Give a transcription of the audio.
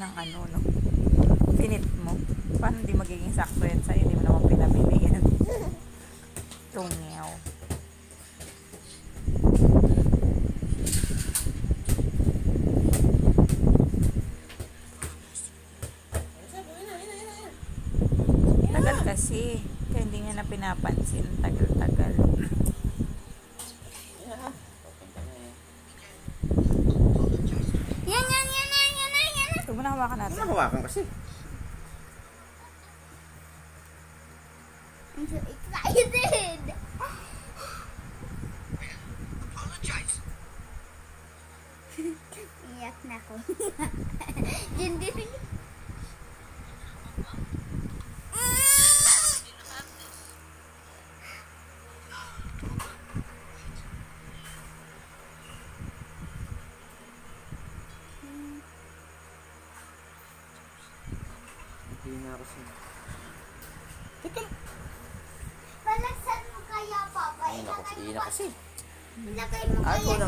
ng ano, no? Pinit mo. Paano hindi magiging sakto yan sa'yo? Hindi mo naman pinabili yan. Tungyaw. Tagal kasi. Kaya hindi niya na pinapansin. Tagal-tagal. Yan. Huwag mo na hawakan natin. Ano hawakan kasi? I'm so excited. Iyak na ako. Diyan din. Hindi na kasi. Palagsan mo kaya, Papa. Ay, naku, kasi. Ilagay mo Ako kaya. na.